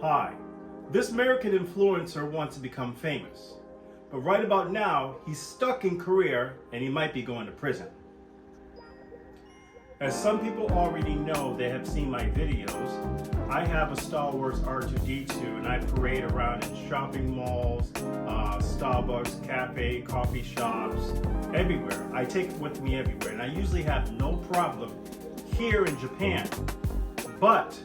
Hi, this American influencer wants to become famous, but right about now, he's stuck in Korea and he might be going to prison. As some people already know, they have seen my videos, I have a Star Wars R2-D2 and I parade around in shopping malls, Starbucks, cafe, coffee shops, everywhere. I take it with me everywhere and I usually have no problem here in Japan. But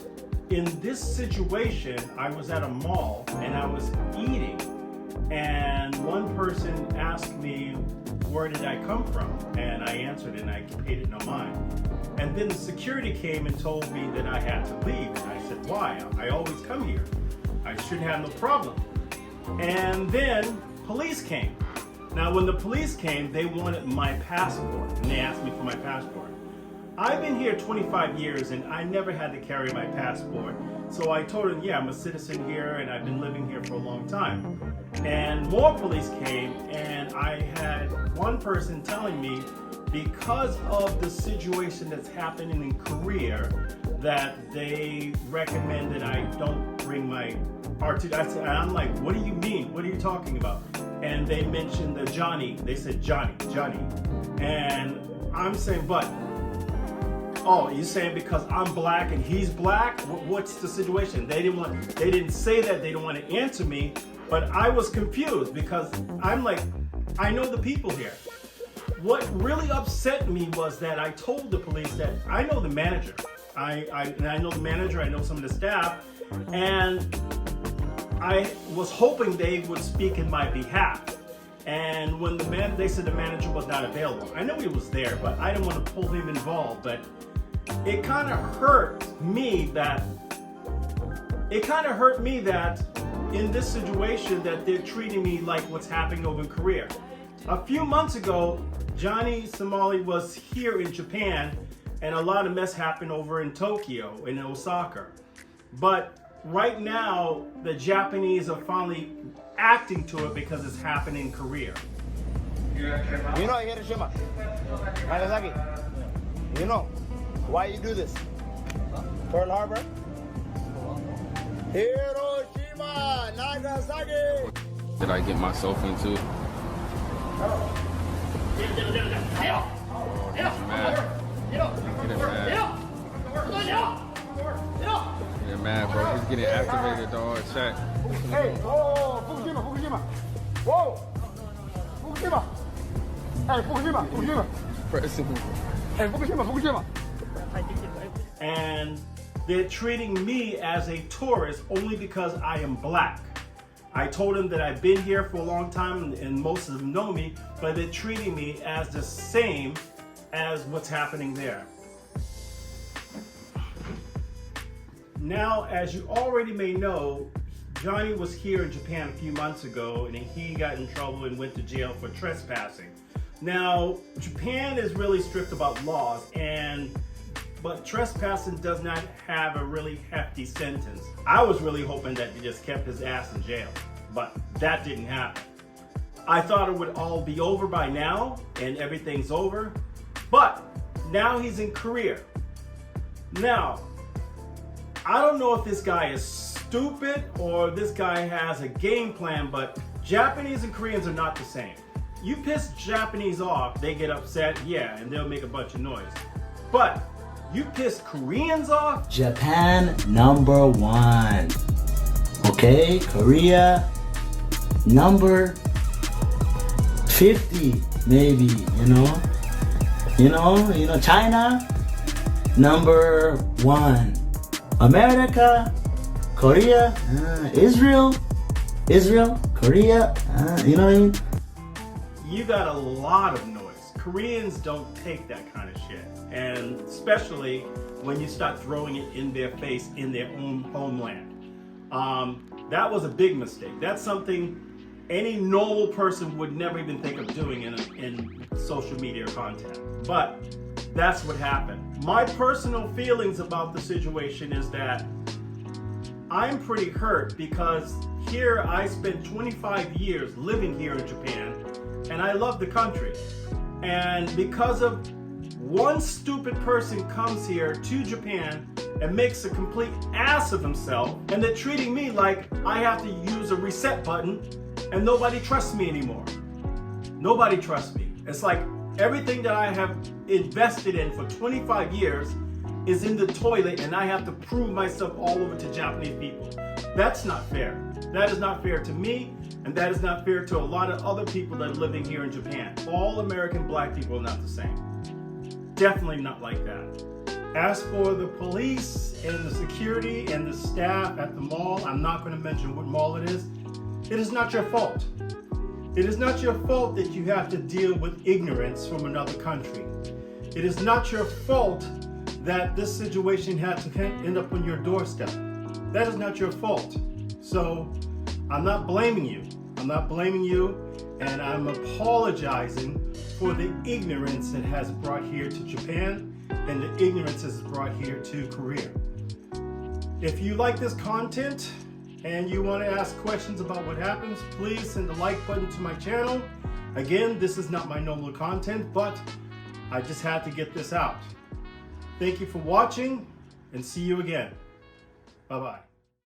in this situation, I was at a mall and I was eating and one person asked me, where did I come from? And I answered and I paid it no mind. And then the security came and told me that I had to leave. And I said, why? I always come here. I should have no problem. And then police came. Now when the police came, they wanted my passport and they asked me for my passport. I've been here 25 years and I never had to carry my passport. So I told them, yeah, I'm a citizen here and I've been living here for a long time. And more police came and I had one person telling me because of the situation that's happening in Korea that they recommend that I don't bring my R2. I'm like, what do you mean? What are you talking about? And they mentioned the Johnny. They said Johnny. And I'm saying, but oh, you're saying because I'm black and he's black? What's the situation? They didn't say that. They didn't want to answer me, but I was confused because I'm like, I know the people here. What really upset me was that I told the police that I know the manager. I know the manager, I know some of the staff, and I was hoping they would speak in my behalf. And when they said the manager was not available, I know he was there, but I didn't want to pull him involved. But it kind of hurt me that in this situation that they're treating me like what's happening over in Korea. A few months ago, Johnny Somali was here in Japan and a lot of mess happened over in Tokyo, in Osaka. But right now, the Japanese are finally acting to it because it's happening in Korea. You know Hiroshima, Nagasaki. You know why you do this? Pearl Harbor? Hiroshima, Nagasaki. Did I get myself into? Oh, he's mad. Getting mad, bro. He's getting activated, dog. Check. Hey, oh, Fukushima. Whoa, Fukushima. Hey, Fukushima. Pressing. Hey, Fukushima. And they're treating me as a tourist only because I am black. I told them that I've been here for a long time and most of them know me, but they're treating me as the same as what's happening there. Now, as you already may know, Johnny was here in Japan a few months ago and he got in trouble and went to jail for trespassing. Now, Japan is really strict about laws, but trespassing does not have a really hefty sentence. I was really hoping that they just kept his ass in jail, but that didn't happen. I thought it would all be over by now and everything's over, but now he's in Korea. Now, I don't know if this guy is stupid or this guy has a game plan, but Japanese and Koreans are not the same. You piss Japanese off, they get upset, yeah, and they'll make a bunch of noise. But you piss Koreans off? Japan #1. Okay, Korea number 50 maybe, you know, China #1. America, Korea, Israel, Korea, you know what I mean? You got a lot of noise. Koreans don't take that kind of shit. And especially when you start throwing it in their face in their own homeland. That was a big mistake. That's something any normal person would never even think of doing in social media content. But that's what happened. My personal feelings about the situation is that I'm pretty hurt because here I spent 25 years living here in Japan and I love the country. And because of one stupid person comes here to Japan and makes a complete ass of himself, and they're treating me like I have to use a reset button and nobody trusts me anymore. Nobody trusts me. It's like everything that I have invested in for 25 years is in the toilet and I have to prove myself all over to Japanese people. That's not fair. That is not fair to me, and that is not fair to a lot of other people that are living here in Japan. All American black people are not the same. Definitely not like that. As for the police and the security and the staff at the mall, I'm not going to mention what mall it is. It is not your fault. It is not your fault that you have to deal with ignorance from another country. It is not your fault that this situation had to end up on your doorstep. That is not your fault. So I'm not blaming you. I'm not blaming you, and I'm apologizing for the ignorance it has brought here to Japan and the ignorance it has brought here to Korea. If you like this content and you want to ask questions about what happens, please send the like button to my channel. Again, this is not my normal content, but I just had to get this out. Thank you for watching, and see you again. Bye-bye.